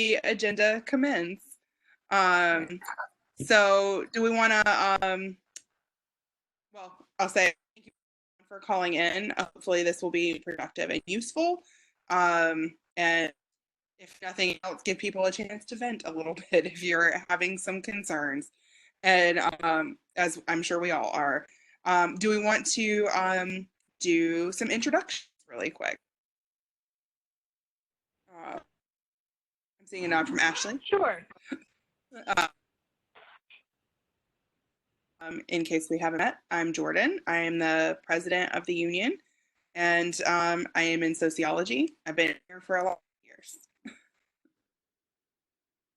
the agenda commence. So do we want to, well, I'll say thank you for calling in. Hopefully this will be productive and useful. And if nothing else, give people a chance to vent a little bit if you're having some concerns. And as I'm sure we all are. Do we want to do some introductions really quick? I'm seeing a nod from Ashley. Sure. In case we haven't met, I'm Jordan. I am the president of the union, and I am in sociology. I've been here for a lot of years.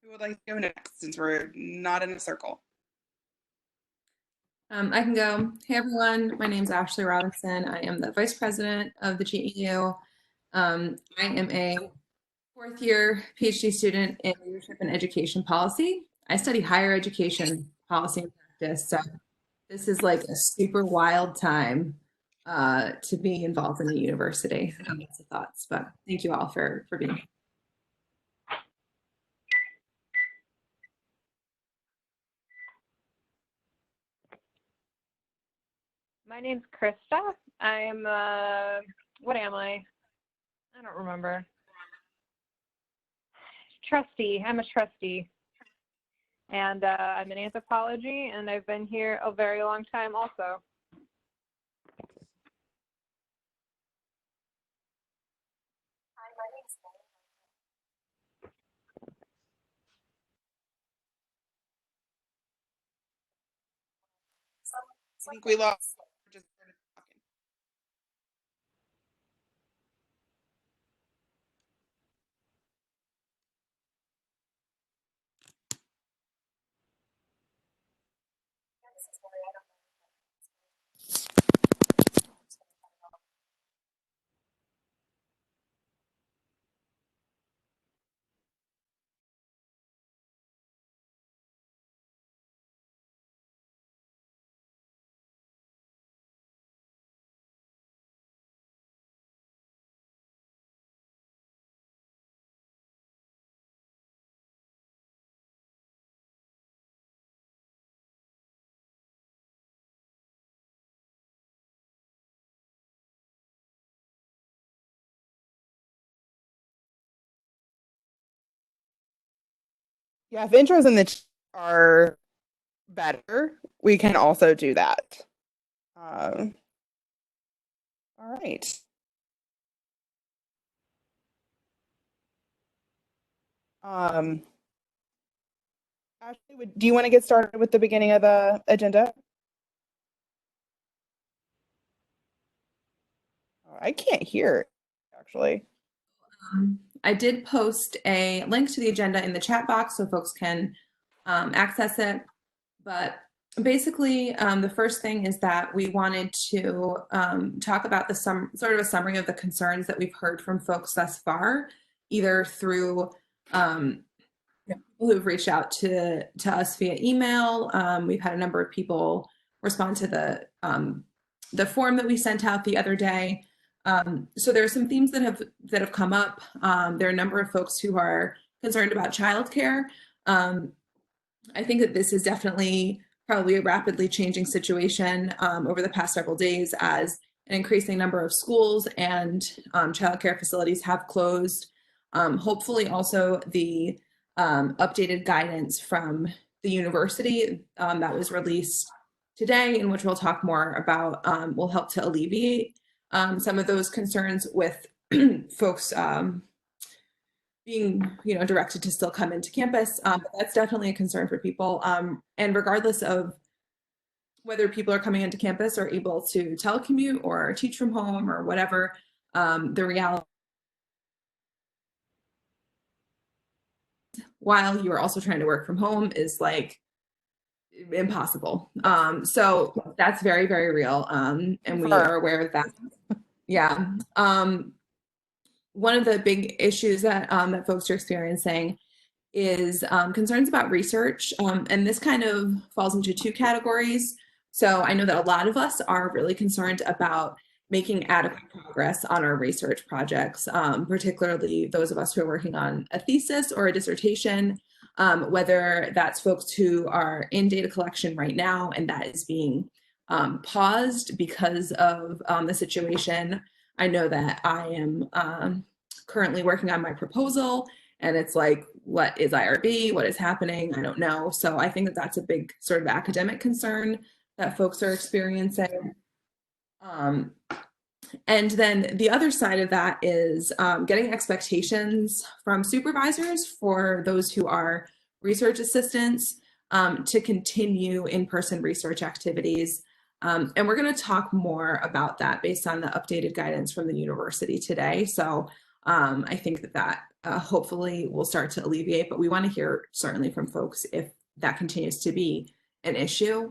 Who would like to go next since we're not in a circle? I can go. Hey everyone, my name is Ashley Robinson. I am the vice president of the GEU. I am a fourth year PhD student in leadership and education policy. I study higher education policy and practice, so this is like a super wild time to be involved in the university. I have lots of thoughts, but thank you all for being here. My name's Krista. I'm, what am I? I don't remember. Trustee. I'm a trustee. And I'm in anthropology, and I've been here a very long time also. I think we lost. Just started talking. Yeah, if intros in the chat are better, we can also do that. All right. Ashley, do you want to get started with the beginning of the agenda? I can't hear it, actually. I did post a link to the agenda in the chat box so folks can access it. But basically, the first thing is that we wanted to talk about the sort of a summary of the concerns that we've heard from folks thus far, either through people who've reached out to us via email. We've had a number of people respond to the form that we sent out the other day. So there are some themes that have come up. There are a number of folks who are concerned about childcare. I think that this is definitely probably a rapidly changing situation over the past several days as an increasing number of schools and childcare facilities have closed. Hopefully also the updated guidance from the university that was released today, in which we'll talk more about, will help to alleviate some of those concerns with folks being, directed to still come into campus. But that's definitely a concern for people. And regardless of whether people are coming into campus or able to telecommute or teach from home or whatever, the reality, while you are also trying to work from home, is like impossible. So that's very, very real. And we are aware of that. Yeah. One of the big issues that that folks are experiencing is concerns about research. And this kind of falls into two categories. So I know that a lot of us are really concerned about making adequate progress on our research projects, particularly those of us who are working on a thesis or a dissertation, whether that's folks who are in data collection right now and that is being paused because of the situation. I know that I am currently working on my proposal, and it's like, what is IRB? What is happening? I don't know. So I think that that's a big sort of academic concern that folks are experiencing. And then the other side of that is getting expectations from supervisors for those who are research assistants to continue in-person research activities. And we're going to talk more about that based on the updated guidance from the university today. So I think that hopefully will start to alleviate, but we want to hear certainly from folks if that continues to be an issue.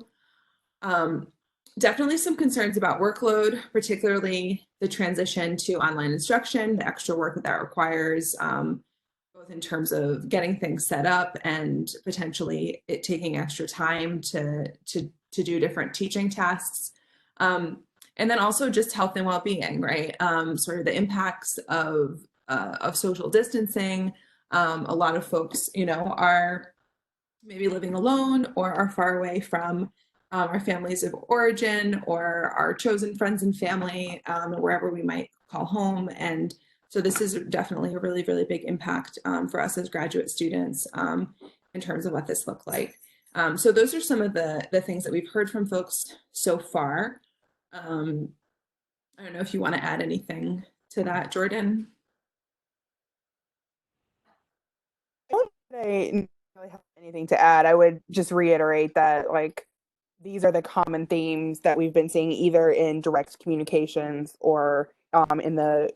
Definitely some concerns about workload, particularly the transition to online instruction, the extra work that requires, both in terms of getting things set up and potentially it taking extra time to do different teaching tasks. And then also just health and well-being, right? Sort of the impacts of social distancing. A lot of folks, are maybe living alone or are far away from our families of origin or our chosen friends and family, or wherever we might call home. And so this is definitely a really, really big impact for us as graduate students in terms of what this looked like. So those are some of the things that we've heard from folks so far. I don't know if you want to add anything to that, Jordan. I don't really have anything to add. I would just reiterate that, like, these are the common themes that we've been seeing either in direct communications or in the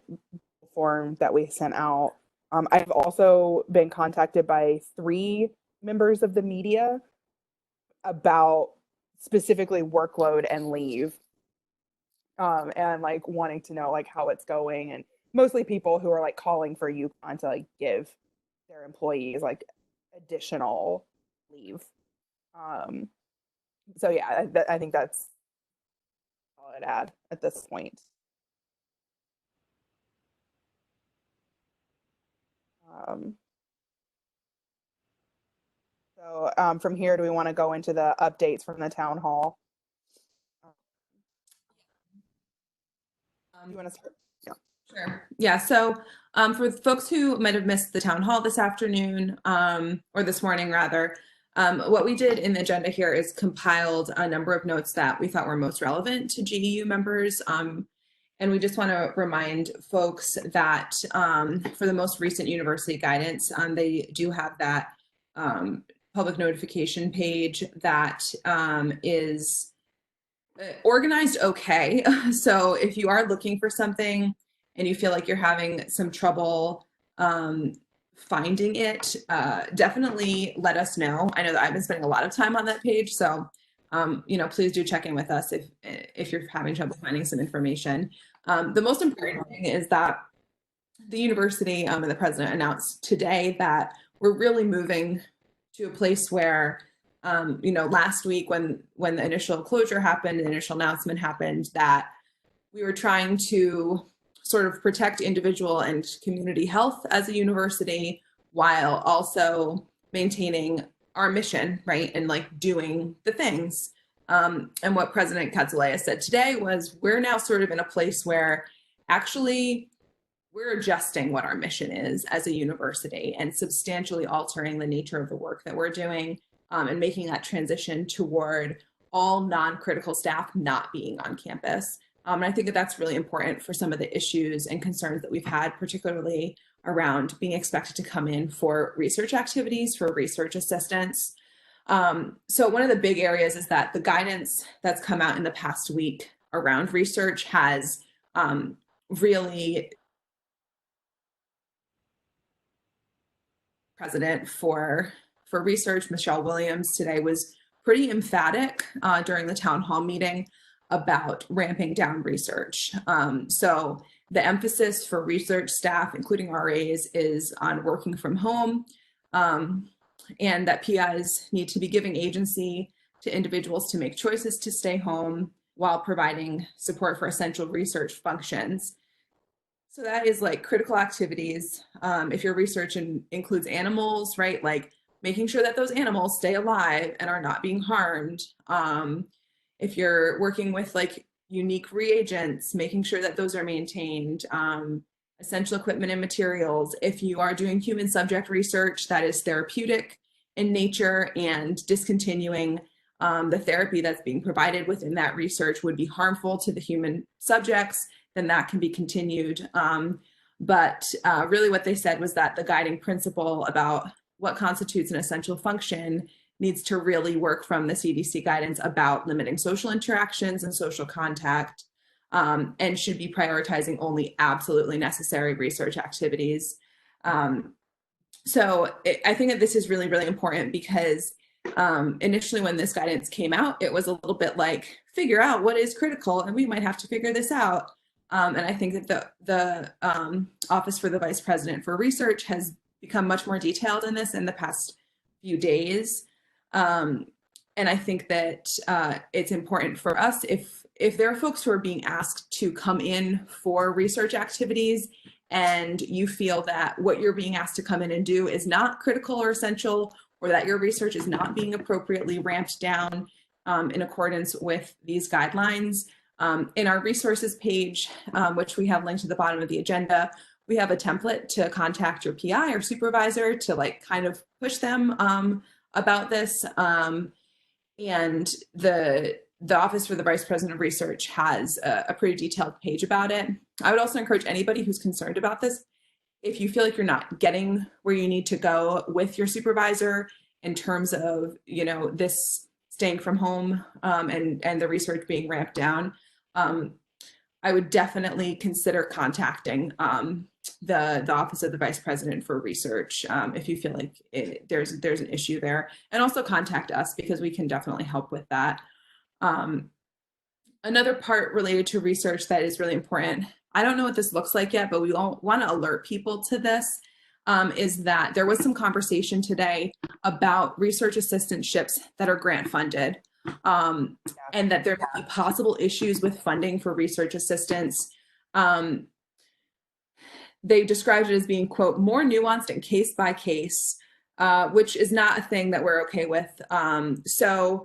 form that we sent out. I've also been contacted by 3 members of the media about specifically workload and leave, and like wanting to know like how it's going, and mostly people who are like calling for UConn to like give their employees like additional leave. So yeah, I think that's all I'd add at this point. So from here, do we want to go into the updates from the town hall? You want to start? Yeah. Sure. Yeah. So for folks who might have missed the town hall this afternoon, or this morning rather, what we did in the agenda here is compiled a number of notes that we thought were most relevant to GEU members. And we just want to remind folks that for the most recent university guidance, they do have that public notification page that is organized okay. So if you are looking for something and you feel like you're having some trouble finding it, definitely let us know. I know that I've been spending a lot of time on that page, so please do check in with us if you're having trouble finding some information. The most important thing is that the university and the president announced today that we're really moving to a place where last week when the initial closure happened, the initial announcement happened, that we were trying to sort of protect individual and community health as a university while also maintaining our mission, right? And like doing the things. And what President Katsoulea said today was we're now sort of in a place where actually we're adjusting what our mission is as a university and substantially altering the nature of the work that we're doing, and making that transition toward all non-critical staff not being on campus. And I think that that's really important for some of the issues and concerns that we've had, particularly around being expected to come in for research activities, for research assistants. So one of the big areas is that the guidance that's come out in the past week around research has really president for research, Michelle Williams, today was pretty emphatic during the town hall meeting about ramping down research. So the emphasis for research staff, including RAs, is on working from home, and that PIs need to be giving agency to individuals to make choices to stay home, while providing support for essential research functions. So that is like critical activities. If your research includes animals, right? Like making sure that those animals stay alive and are not being harmed. If you're working with like unique reagents, making sure that those are maintained. Essential equipment and materials. If you are doing human subject research that is therapeutic in nature and discontinuing the therapy that's being provided within that research would be harmful to the human subjects, then that can be continued. But really what they said was that the guiding principle about what constitutes an essential function needs to really work from the CDC guidance about limiting social interactions and social contact, and should be prioritizing only absolutely necessary research activities. So I think that this is really, really important because initially when this guidance came out, it was a little bit like, figure out what is critical and we might have to figure this out. And I think that the Office for the Vice President for Research has become much more detailed in this in the past few days. And I think that it's important for us, if there are folks who are being asked to come in for research activities and you feel that what you're being asked to come in and do is not critical or essential, or that your research is not being appropriately ramped down in accordance with these guidelines, in our resources page, which we have linked to the bottom of the agenda, we have a template to contact your PI or supervisor to like kind of push them about this. And the Office for the Vice President of Research has a pretty detailed page about it. I would also encourage anybody who's concerned about this, if you feel like you're not getting where you need to go with your supervisor in terms of, you know, this staying from home and the research being ramped down, I would definitely consider contacting the Office of the Vice President for Research if you feel like there's an issue there, and also contact us because we can definitely help with that. Another part related to research that is really important, I don't know what this looks like yet, but we want to alert people to this, is that there was some conversation today about research assistantships that are grant funded, and that there may be possible issues with funding for research assistants. They described it as being, quote, more nuanced and case by case, which is not a thing that we're okay with. So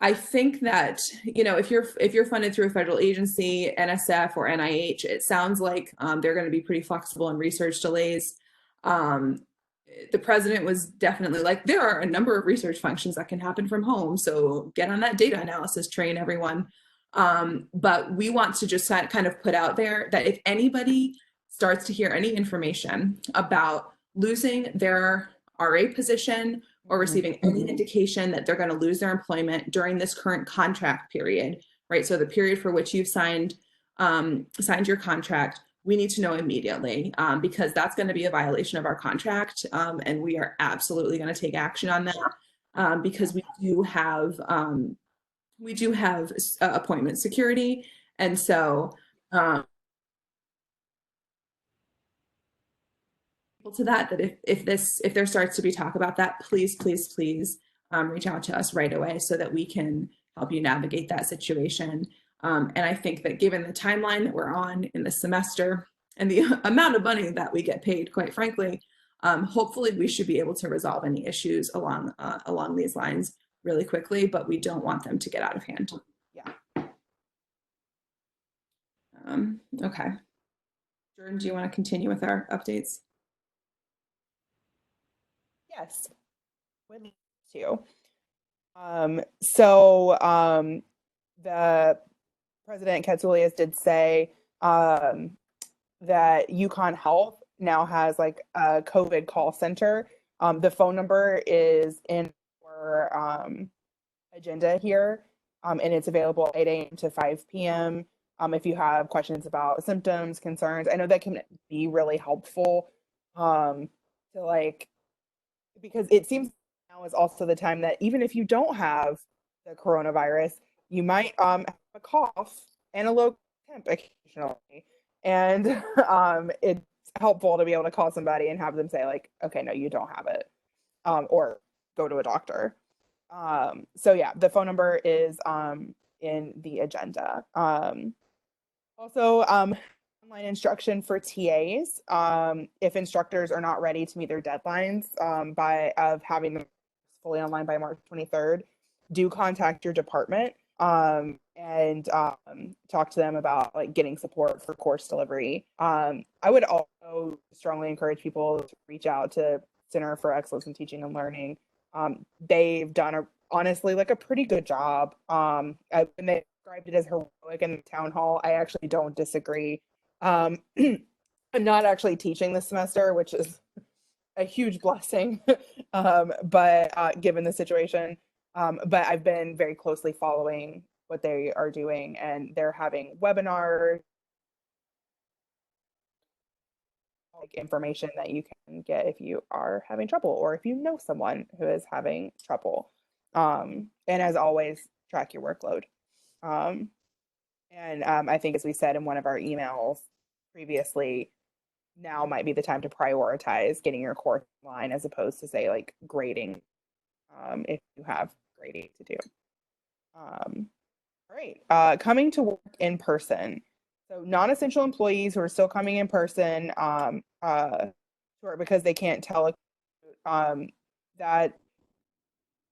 I think that, you know, if you're funded through a federal agency, NSF or NIH, it sounds like they're going to be pretty flexible in research delays. The president was definitely like, there are a number of research functions that can happen from home, so get on that data analysis train, everyone. But we want to just kind of put out there that if anybody starts to hear any information about losing their RA position or receiving any indication that they're going to lose their employment during this current contract period, right? So the period for which you've signed your contract, we need to know immediately, because that's going to be a violation of our contract, and we are absolutely going to take action on that, because we do have appointment security, and so to that if there starts to be talk about that, please reach out to us right away so that we can help you navigate that situation. And I think that given the timeline that we're on in the semester and the amount of money that we get paid, quite frankly, hopefully we should be able to resolve any issues along these lines really quickly, but we don't want them to get out of hand. Yeah. Okay. Jordan, do you want to continue with our updates? Yes, would like to. So the President Katsoulias did say that UConn Health now has like a COVID call center. The phone number is in our agenda here, and it's available 8 a.m. to 5 p.m. If you have questions about symptoms, concerns, I know that can be really helpful to like, because it seems now is also the time that even if you don't have the coronavirus, you might have a cough and a low temp occasionally. And it's helpful to be able to call somebody and have them say like, okay, no, you don't have it, or go to a doctor. So yeah, the phone number is in the agenda. Also, online instruction for TAs. If instructors are not ready to meet their deadlines of having them fully online by March 23rd, do contact your department and talk to them about like getting support for course delivery. I would also strongly encourage people to reach out to Center for Excellence in Teaching and Learning. They've done honestly like a pretty good job. When they described it as heroic in the town hall, I actually don't disagree. I'm not actually teaching this semester, which is a huge blessing, but given the situation, but I've been very closely following what they are doing, and they're having webinars, like information that you can get if you are having trouble or if you know someone who is having trouble. And as always, track your workload. I think, as we said in one of our emails previously, now might be the time to prioritize getting your course online as opposed to say like grading, if you have grading to do. All right, coming to work in person. So non-essential employees who are still coming in person, because they can't tell, that,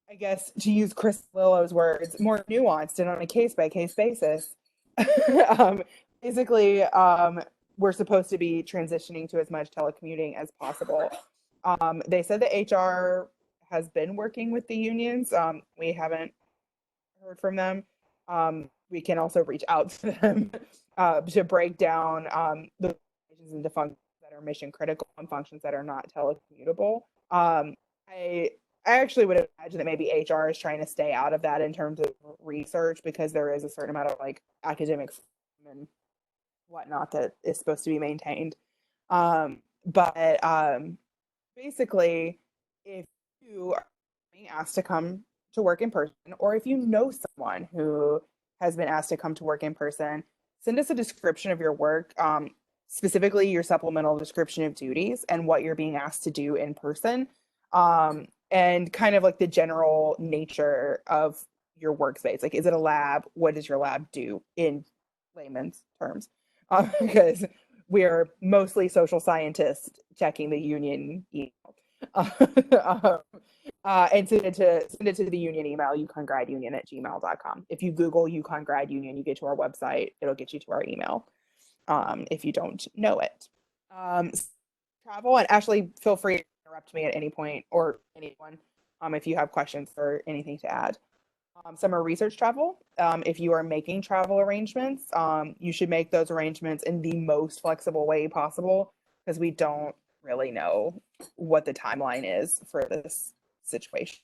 I guess, to use Chris Lillo's words, more nuanced and on a case-by-case basis. Basically, we're supposed to be transitioning to as much telecommuting as possible. They said that HR has been working with the unions. We haven't heard from them. We can also reach out to them to break down the functions into functions that are mission critical and functions that are not telecommutable. I actually would imagine that maybe HR is trying to stay out of that in terms of research, because there is a certain amount of like academic and whatnot that is supposed to be maintained. Basically, if you are being asked to come to work in person, or if you know someone who has been asked to come to work in person, send us a description of your work, specifically your supplemental description of duties and what you're being asked to do in person. And kind of like the general nature of your workspace. Like, is it a lab? What does your lab do in layman's terms? Because we're mostly social scientists checking the union email. And send it to the union email, yukonGradUnion@gmail.com. If you Google Yukon Grad Union, you get to our website. It'll get you to our email, if you don't know it. Travel, and Ashley, feel free to interrupt me at any point, or anyone, if you have questions or anything to add. Summer research travel. If you are making travel arrangements, you should make those arrangements in the most flexible way possible, because we don't really know what the timeline is for this situation.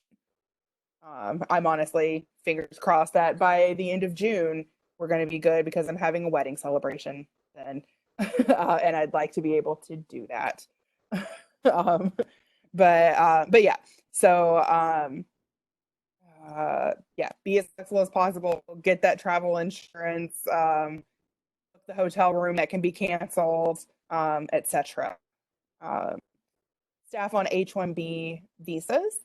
I'm honestly fingers crossed that by the end of June, we're going to be good, because I'm having a wedding celebration then. And I'd like to be able to do that. But yeah, so yeah, be as flexible as possible. Get that travel insurance, the hotel room that can be canceled, etc. Staff on H-1B visas.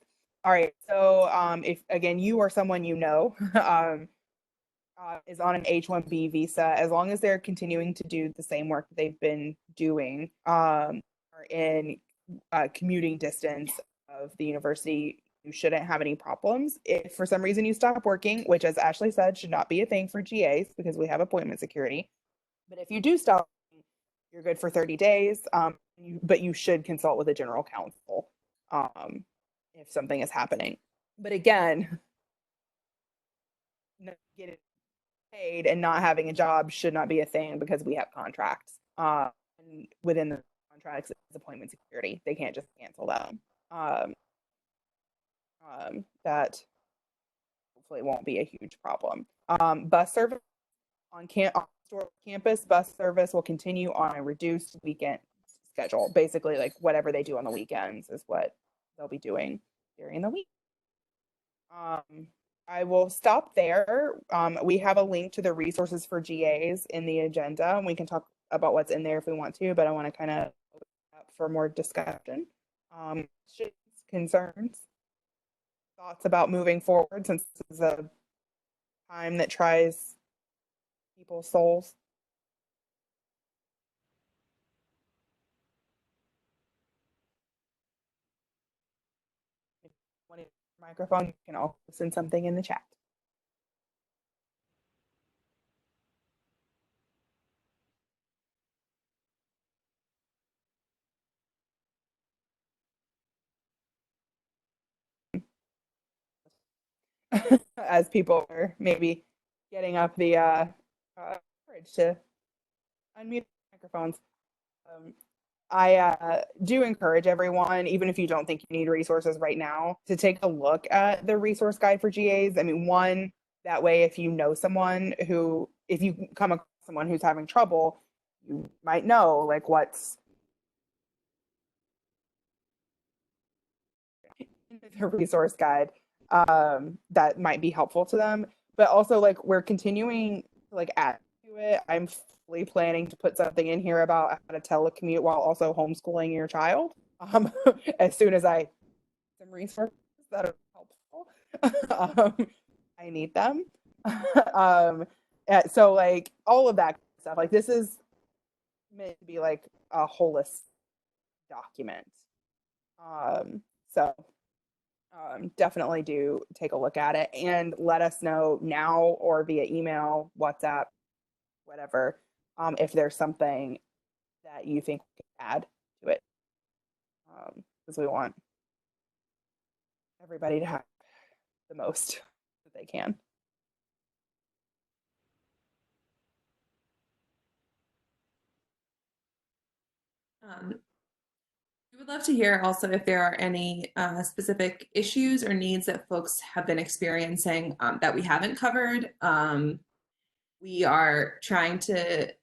All right, so if again you or someone you know is on an H-1B visa, as long as they're continuing to do the same work that they've been doing, or in commuting distance of the university, you shouldn't have any problems. If for some reason you stop working, which, as Ashley said, should not be a thing for GAs because we have appointment security, but if you do stop, you're good for 30 days, but you should consult with a general counsel if something is happening. But again, getting paid and not having a job should not be a thing, because we have contracts. And within the contracts is appointment security. They can't just cancel them. That hopefully won't be a huge problem. Bus service on campus, bus service will continue on a reduced weekend schedule. Basically, like whatever they do on the weekends is what they'll be doing during the week. I will stop there. We have a link to the resources for GAs in the agenda, and we can talk about what's in there if we want to, but I want to kind of open up for more discussion. Concerns, thoughts about moving forward, since this is a time that tries people's souls. If you want to use your microphone, you can also send something in the chat. As people are maybe getting up the courage to unmute microphones. I do encourage everyone, even if you don't think you need resources right now, to take a look at the resource guide for GAs. I mean, one, that way, if you know someone who, if you come across someone who's having trouble, you might know like what's in the resource guide that might be helpful to them. But also, like, we're continuing to like add to it. I'm fully planning to put something in here about how to telecommute while also homeschooling your child. As soon as I some resources that are helpful, I need them. So like all of that stuff, like this is meant to be like a holistic document. So definitely do take a look at it and let us know now or via email, WhatsApp, whatever, if there's something that you think we could add to it, because we want everybody to have the most that they can. We would love to hear also if there are any specific issues or needs that folks have been experiencing that we haven't covered. We are trying to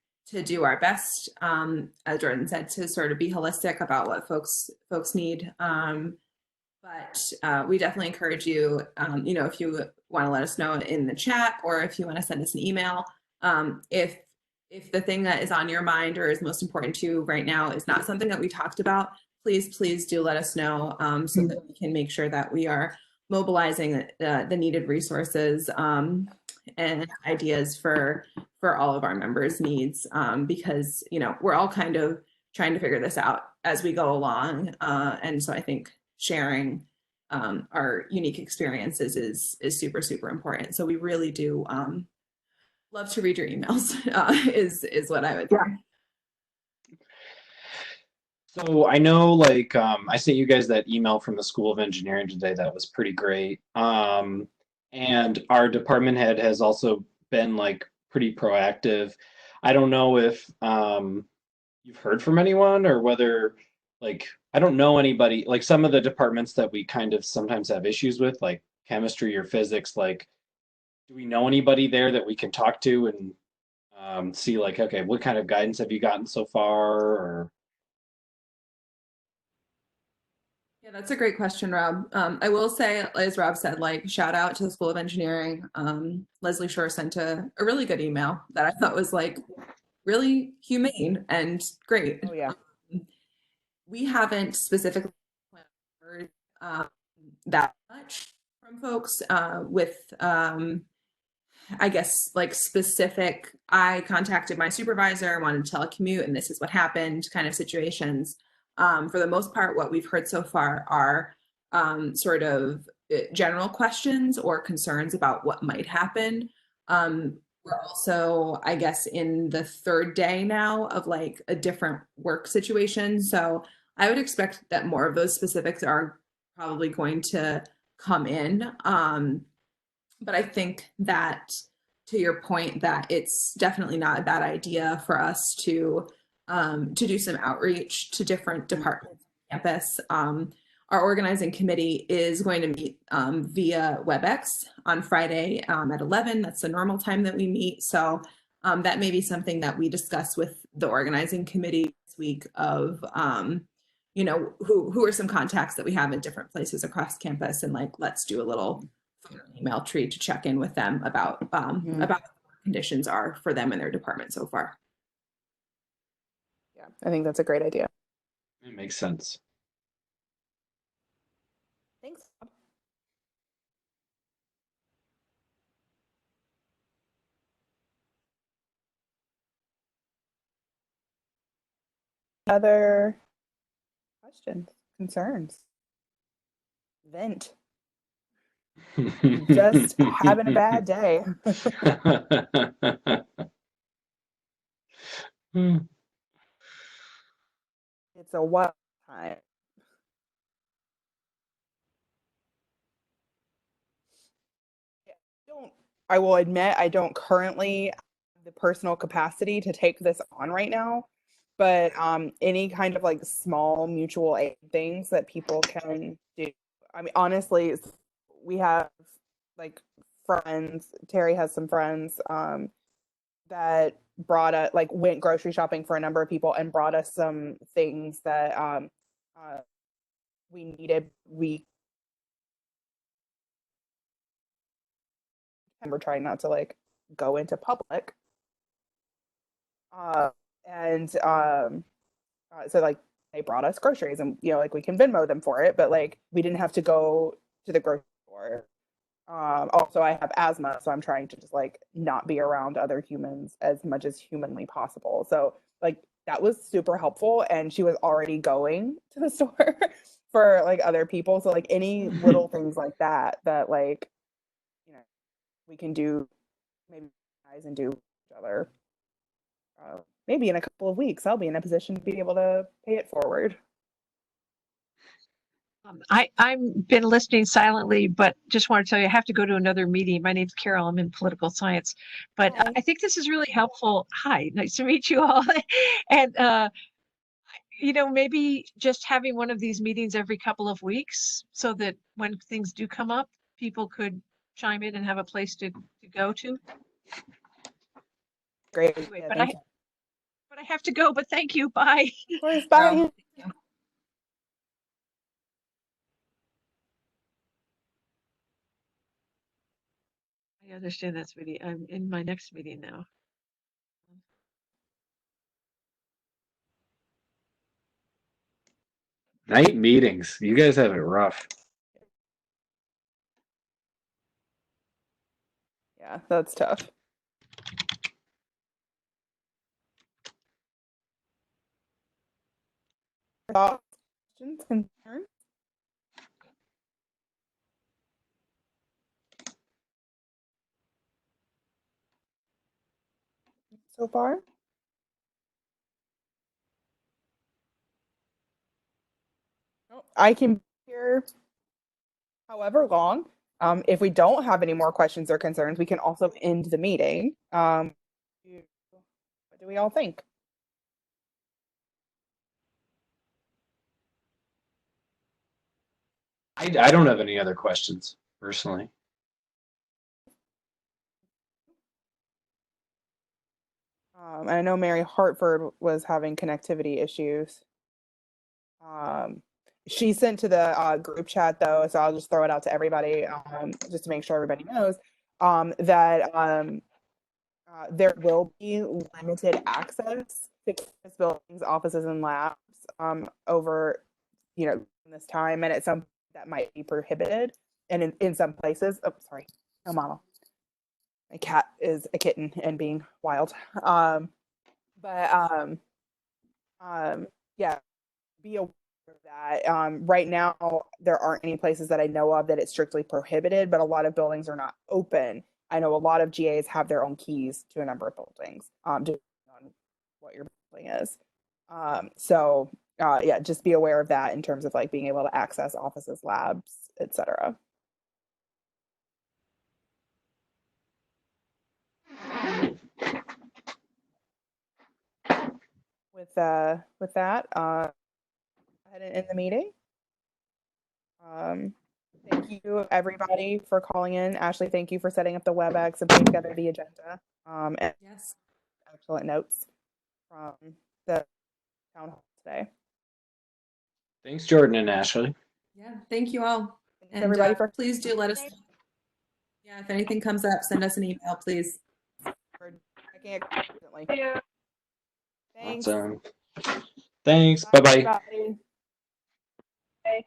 do our best, as Jordan said, to sort of be holistic about what folks need. But we definitely encourage you, if you want to let us know in the chat or if you want to send us an email, if the thing that is on your mind or is most important to you right now is not something that we talked about, please do let us know so that we can make sure that we are mobilizing the needed resources and ideas for all of our members' needs, because we're all kind of trying to figure this out as we go along, and so I think sharing our unique experiences is super important. So we really do love to read your emails. Is what I would say. So I know, like, I sent you guys that email from the School of Engineering today. That was pretty great. And our department head has also been like pretty proactive. I don't know if you've heard from anyone or whether, like, I don't know anybody, like some of the departments that we kind of sometimes have issues with, like chemistry or physics, like, do we know anybody there that we can talk to and see like, okay, what kind of guidance have you gotten so far? Or Yeah, that's a great question, Rob. I will say, as Rob said, like, shout out to the School of Engineering. Leslie Shore sent a really good email that I thought was like really humane and great. Oh yeah. We haven't specifically heard that much from folks with I guess like specific, I contacted my supervisor, wanted to telecommute, and this is what happened kind of situations. For the most part, what we've heard so far are sort of general questions or concerns about what might happen. We're also, I guess, in the third day now of like a different work situation. So I would expect that more of those specifics are probably going to come in. But I think that, to your point, that it's definitely not a bad idea for us to do some outreach to different departments on campus. Our organizing committee is going to meet via WebEx on Friday at 11. That's the normal time that we meet. So that may be something that we discuss with the organizing committee this week of, who are some contacts that we have in different places across campus, and like, let's do a little email tree to check in with them about about what conditions are for them and their department so far. Yeah, I think that's a great idea. it makes sense. Thanks. other questions, concerns? Vent. Just having a bad day. It's a wild time. I will admit I don't currently have the personal capacity to take this on right now, but any kind of like small mutual aid things that people can do. I mean, honestly, we have like friends. Terry has some friends that brought us like went grocery shopping for a number of people and brought us some things that we needed. We're trying not to like go into public. Uh, and so like they brought us groceries and like we can Venmo them for it, but like we didn't have to go to the grocery store. Also I have asthma, so I'm trying to just like not be around other humans as much as humanly possible. So like that was super helpful, and she was already going to the store for like other people. So like any little things like that like we can do, maybe guys, and do each other. Maybe in a couple of weeks, I'll be in a position to be able to pay it forward. I've been listening silently, but just want to tell you, I have to go to another meeting. My name's Carol. I'm in political science, but Hi. I think this is really helpful. Hi, nice to meet you all. And, maybe just having one of these meetings every couple of weeks so that when things do come up, people could chime in and have a place to go to. Great. Anyway, Yeah, but thank you. I have to go, but thank you. Bye. Of course, bye. Thank you. I understand that, sweetie. I'm in my next meeting now. Night meetings. You guys have it rough. Yeah, that's tough. Thoughts, questions, concerns? So far? I can be here however long. If we don't have any more questions or concerns, we can also end the meeting. What do we all think? I don't have any other questions personally. I know Mary Hartford was having connectivity issues. She sent to the group chat though, so I'll just throw it out to everybody just to make sure everybody knows that there will be limited access to campus buildings, offices, and labs over this time, and at some that might be prohibited, and in some places. Oh, sorry, no, mama. My cat is a kitten and being wild. But yeah, be aware of that. Right now, there aren't any places that I know of that it's strictly prohibited, but a lot of buildings are not open. I know a lot of GAs have their own keys to a number of buildings, depending on what your building is. So yeah, just be aware of that in terms of like being able to access offices, labs, etc. With that, go ahead and end the meeting. Thank you everybody for calling in. Ashley, thank you for setting up the WebEx and putting together the agenda. And Yes. excellent notes from the town hall today. Thanks, Jordan and Ashley. Yeah. Thank you all. Thanks And everybody for please do let us know. Yeah, if anything comes up, send us an email, please. checking it constantly. Yeah. Thanks. Awesome. Thanks. Bye-bye. Everybody. Okay.